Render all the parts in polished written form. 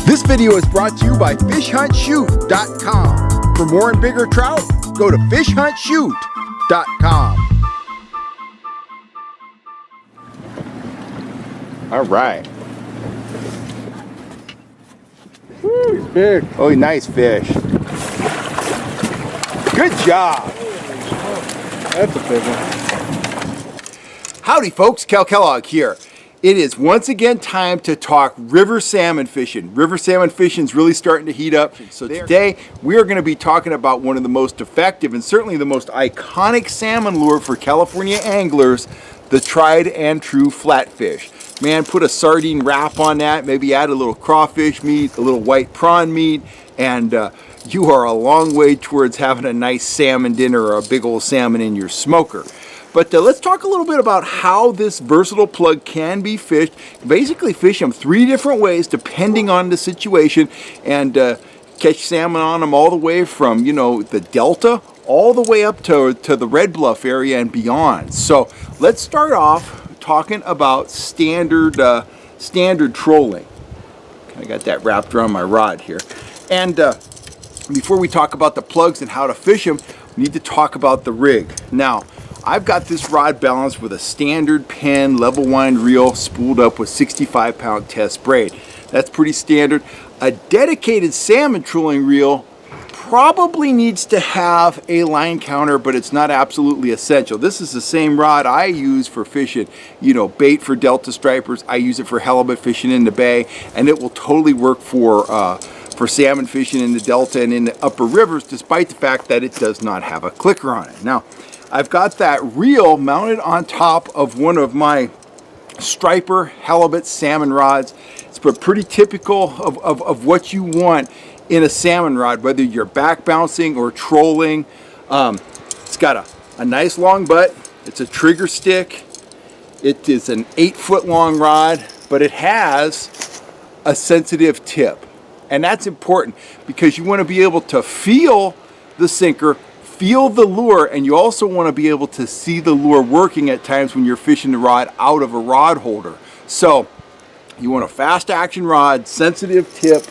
This video is brought to you by FishHuntShoot.com. For more and bigger trout, go to FishHuntShoot.com. All right. Woo, he's big. Oh, nice fish. Good job. That's a big one. Howdy folks, Cal Kellogg here. It is once again time to talk river salmon fishing. River salmon fishing is really starting to heat up. So today we are going to be talking about one of the most effective and certainly the most iconic salmon lure for California anglers, the tried and true flatfish. Man, put a sardine wrap on that, maybe add a little crawfish meat, a little white prawn meat, and you are a long way towards having a nice salmon dinner or a big old salmon in your smoker. But let's talk a little bit about how this versatile plug can be fished. Basically fish them 3 different ways depending on the situation, and catch salmon on them all the way from, you know, the Delta all the way up to the Red Bluff area and beyond. So let's start off talking about standard trolling. I got that wrapped around my rod here. And before we talk about the plugs and how to fish them, we need to talk about the rig. Now, I've got this rod balanced with a standard Penn level wind reel spooled up with 65-pound test braid. That's pretty standard. A dedicated salmon trolling reel probably needs to have a line counter, but it's not absolutely essential. This is the same rod I use for fishing, you know, bait for Delta stripers. I use it for halibut fishing in the bay, and it will totally work for salmon fishing in the Delta and in the upper rivers, despite the fact that it does not have a clicker on it. Now, I've got that reel mounted on top of one of my striper halibut salmon rods. It's pretty typical of what you want in a salmon rod, whether you're back bouncing or trolling. It's got a nice long butt. It's a trigger stick. It is an 8-foot long rod, but it has a sensitive tip. And that's important because you want to be able to feel the sinker, feel the lure, and you also want to be able to see the lure working at times when you're fishing the rod out of a rod holder. So you want a fast action rod, sensitive tip,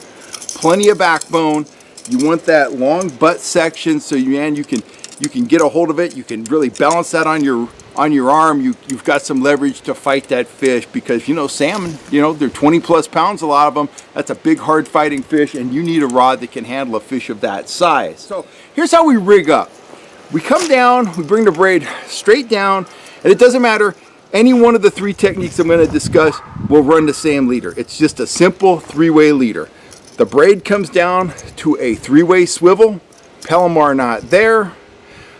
plenty of backbone. You want that long butt section so you can get a hold of it. You can really balance that on your arm. You've got some leverage to fight that fish because, you know, salmon, you know, they're 20 plus pounds, a lot of them. That's a big hard fighting fish, and you need a rod that can handle a fish of that size. So here's how we rig up. We come down, we bring the braid straight down, and it doesn't matter, any one of the 3 techniques I'm going to discuss will run the same leader. It's just a simple 3-way leader. The braid comes down to a 3-way swivel, Palomar knot there.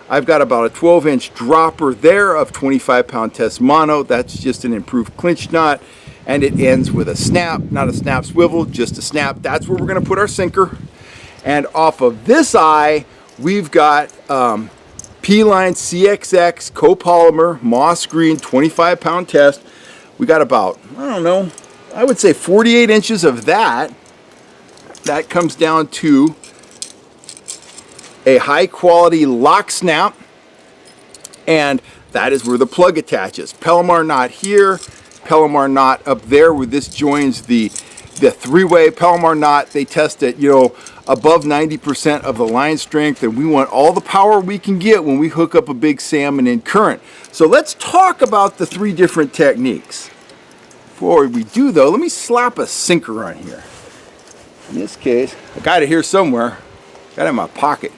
I've got about a 12-inch dropper there of 25-pound test mono. That's just an improved clinch knot, and it ends with a snap, not a snap swivel, just a snap. That's where we're going to put our sinker. And off of this eye, we've got P-Line CXX copolymer moss green 25-pound test. We got about, I don't know, I would say 48 inches of that. That comes down to a high quality lock snap, and that is where the plug attaches. Palomar knot here, Palomar knot up there where this joins the 3-way Palomar knot. They test it, you know, above 90% of the line strength, and we want all the power we can get when we hook up a big salmon in current. So let's talk about the 3 different techniques. Before we do though, let me slap a sinker on here. In this case, I got it here somewhere. Got it in my pocket.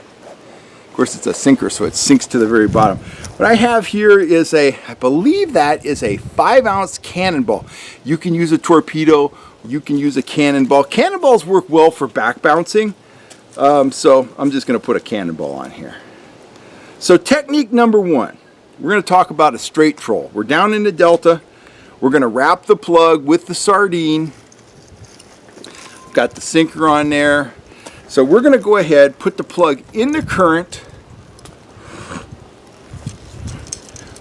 Of course, it's a sinker, so it sinks to the very bottom. What I have here is I believe that is a 5-ounce cannonball. You can use a torpedo, you can use a cannonball. Cannonballs work well for back bouncing, so I'm just going to put a cannonball on here. So technique number 1, we're going to talk about a straight troll. We're down in the Delta. We're going to wrap the plug with the sardine. Got the sinker on there. So we're going to go ahead, put the plug in the current.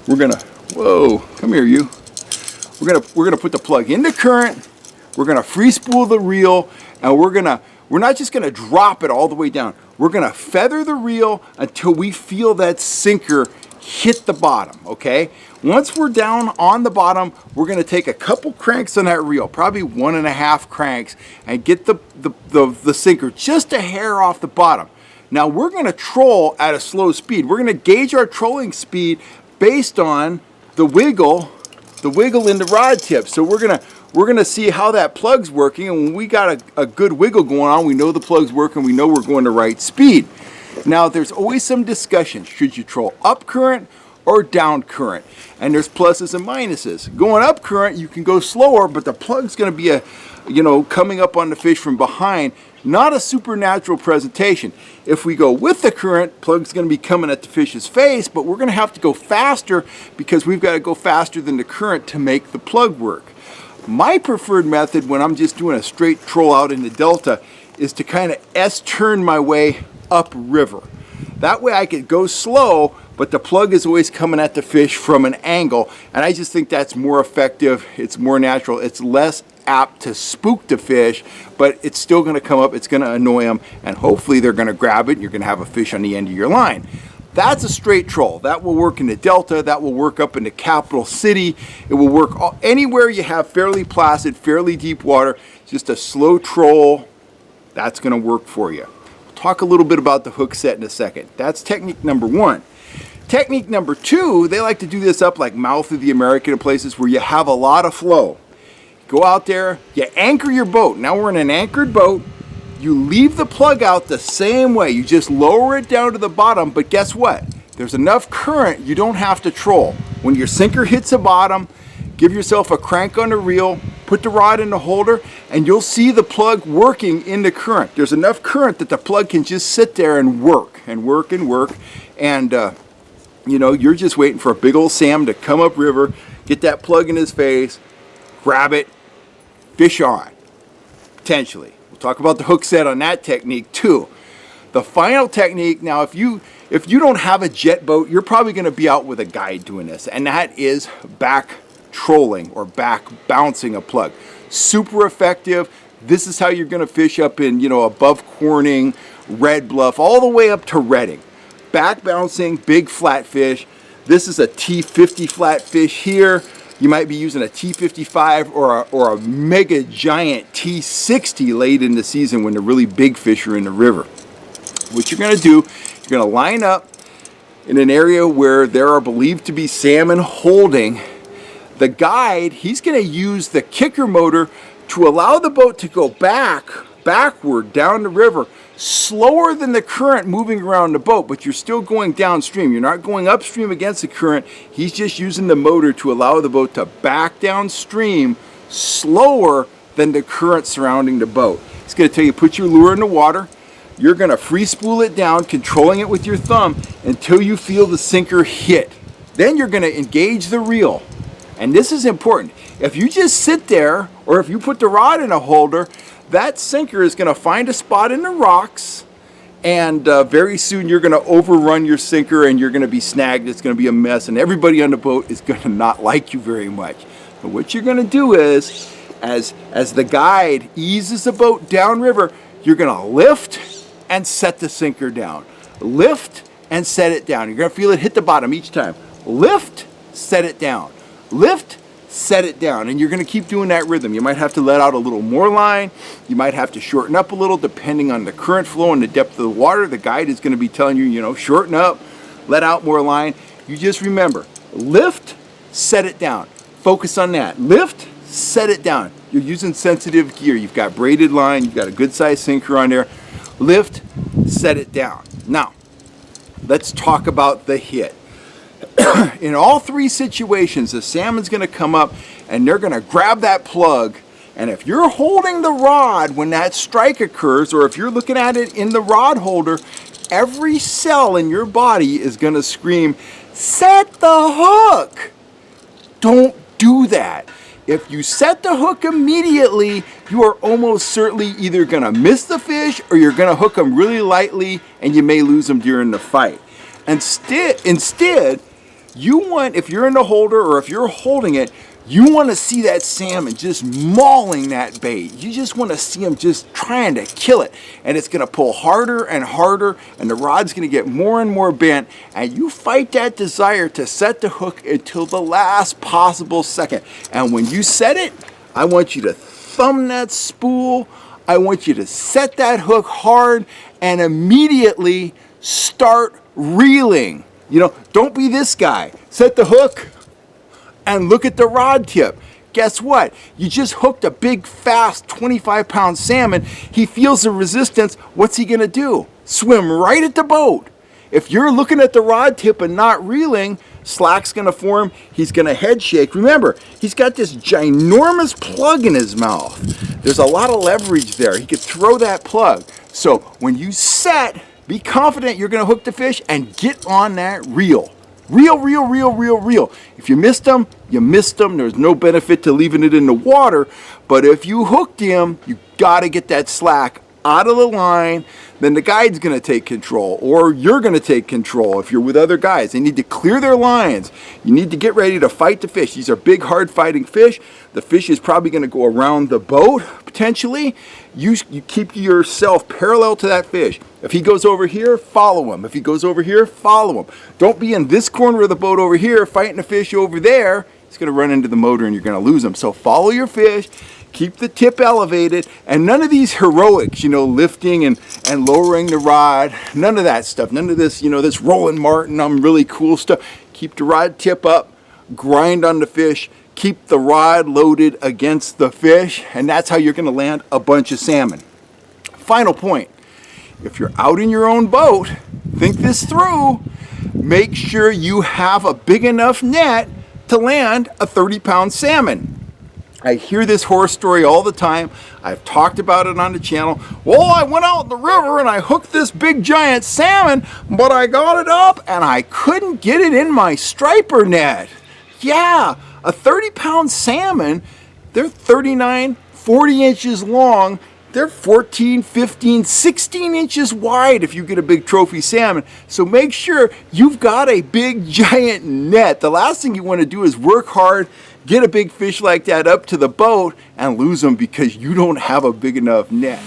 We're going to, whoa, come here you. We're going to put the plug in the current. We're going to free spool the reel, and we're not just going to drop it all the way down. We're going to feather the reel until we feel that sinker hit the bottom, okay? Once we're down on the bottom, we're going to take a couple cranks on that reel, probably 1.5 cranks, and get the sinker just a hair off the bottom. Now we're going to troll at a slow speed. We're going to gauge our trolling speed based on the wiggle in the rod tip. So we're gonna see how that plug's working, and when we got a good wiggle going on, we know the plug's working, we know we're going the right speed. Now there's always some discussion. Should you troll up current or down current? And there's pluses and minuses. Going up current, you can go slower, but the plug's gonna be coming up on the fish from behind. Not a supernatural presentation. If we go with the current, plug's going to be coming at the fish's face, but we're going to have to go faster because we've got to go faster than the current to make the plug work. My preferred method when I'm just doing a straight troll out in the delta is to kind of S-turn my way upriver. That way I could go slow, but the plug is always coming at the fish from an angle, and I just think that's more effective, it's more natural, it's less apt to spook the fish, but it's still going to come up, it's going to annoy them, and hopefully they're going to grab it and you're going to have a fish on the end of your line. That's a straight troll. That will work in the delta, that will work up in the capital city, it will work anywhere you have fairly placid, fairly deep water. Just a slow troll, that's going to work for you. We'll talk a little bit about the hook set in a second. That's technique number one. Technique number two, they like to do this up like Mouth of the American in places where you have a lot of flow. Go out there, you anchor your boat. Now we're in an anchored boat. You leave the plug out the same way. You just lower it down to the bottom, but guess what? There's enough current, you don't have to troll. When your sinker hits the bottom, give yourself a crank on the reel, put the rod in the holder, and you'll see the plug working in the current. There's enough current that the plug can just sit there and work and work and work. And you're just waiting for a big old salmon to come up river, get that plug in his face, grab it, fish on, potentially. We'll talk about the hook set on that technique too. The final technique, now if you don't have a jet boat, you're probably going to be out with a guide doing this, and that is back trolling or back bouncing a plug. Super effective. This is how you're going to fish up in, above Corning, Red Bluff, all the way up to Redding. Back bouncing, big flatfish. This is a T50 flatfish here. You might be using a T55 or a mega giant T60 late in the season when the really big fish are in the river. What you're going to do, you're going to line up in an area where there are believed to be salmon holding. The guide, he's going to use the kicker motor to allow the boat to go backward down the river, slower than the current moving around the boat, but you're still going downstream. You're not going upstream against the current. He's just using the motor to allow the boat to back downstream slower than the current surrounding the boat. He's going to tell you, put your lure in the water. You're going to free spool it down, controlling it with your thumb until you feel the sinker hit. Then you're going to engage the reel. And this is important. If you just sit there, or if you put the rod in a holder, that sinker is going to find a spot in the rocks, and very soon you're going to overrun your sinker and you're going to be snagged. It's going to be a mess, and everybody on the boat is going to not like you very much. But what you're going to do is, as the guide eases the boat downriver, you're going to lift and set the sinker down. Lift and set it down. You're going to feel it hit the bottom each time. Lift, set it down. Lift, set it down, and you're going to keep doing that rhythm. You might have to let out a little more line. You might have to shorten up a little depending on the current flow and the depth of the water. The guide is going to be telling you, shorten up, let out more line. You just remember, lift, set it down. Focus on that. Lift, set it down. You're using sensitive gear. You've got braided line. You've got a good size sinker on there. Lift, set it down. Now, let's talk about the hit. In all three situations, the salmon's going to come up and they're going to grab that plug, and if you're holding the rod when that strike occurs, or if you're looking at it in the rod holder, every cell in your body is going to scream, set the hook. Don't do that. If you set the hook immediately, you are almost certainly either going to miss the fish or you're going to hook them really lightly and you may lose them during the fight. Instead, you want, if you're in the holder or if you're holding it, You want to see that salmon just mauling that bait. You just want to see him just trying to kill it. And it's going to pull harder and harder, and the rod's going to get more and more bent. And you fight that desire to set the hook until the last possible second. And when you set it, I want you to thumb that spool. I want you to set that hook hard and immediately start reeling. You know, don't be this guy. Set the hook and look at the rod tip. Guess what? You just hooked a big, fast 25-pound salmon. He feels the resistance. What's he going to do? Swim right at the boat. If you're looking at the rod tip and not reeling, slack's going to form. He's going to head shake. Remember, he's got this ginormous plug in his mouth. There's a lot of leverage there. He could throw that plug. So when you set, be confident you're going to hook the fish and get on that reel. Reel, reel, reel, reel, reel. If you missed them, you missed them. There's no benefit to leaving it in the water. But if you hooked him, you got to get that slack out of the line. Then the guide's going to take control, or you're going to take control if you're with other guys. They need to clear their lines. You need to get ready to fight the fish. These are big, hard-fighting fish. The fish is probably going to go around the boat, potentially. You keep yourself parallel to that fish. If he goes over here, follow him. If he goes over here, follow him. Don't be in this corner of the boat over here fighting a fish over there. He's going to run into the motor and you're going to lose him. So follow your fish. Keep the tip elevated, and none of these heroics, you know, lifting and lowering the rod, none of that stuff, none of this, you know, this Roland Martin, I'm really cool stuff. Keep the rod tip up, grind on the fish, keep the rod loaded against the fish, and that's how you're going to land a bunch of salmon. Final point, if you're out in your own boat, think this through, make sure you have a big enough net to land a 30-pound salmon. I hear this horror story all the time. I've talked about it on the channel. Well, I went out in the river and I hooked this big giant salmon, but I got it up and I couldn't get it in my striper net. Yeah, a 30-pound salmon, they're 39, 40 inches long. They're 14, 15, 16 inches wide if you get a big trophy salmon. So make sure you've got a big giant net. The last thing you want to do is work hard, get a big fish like that up to the boat and lose them because you don't have a big enough net.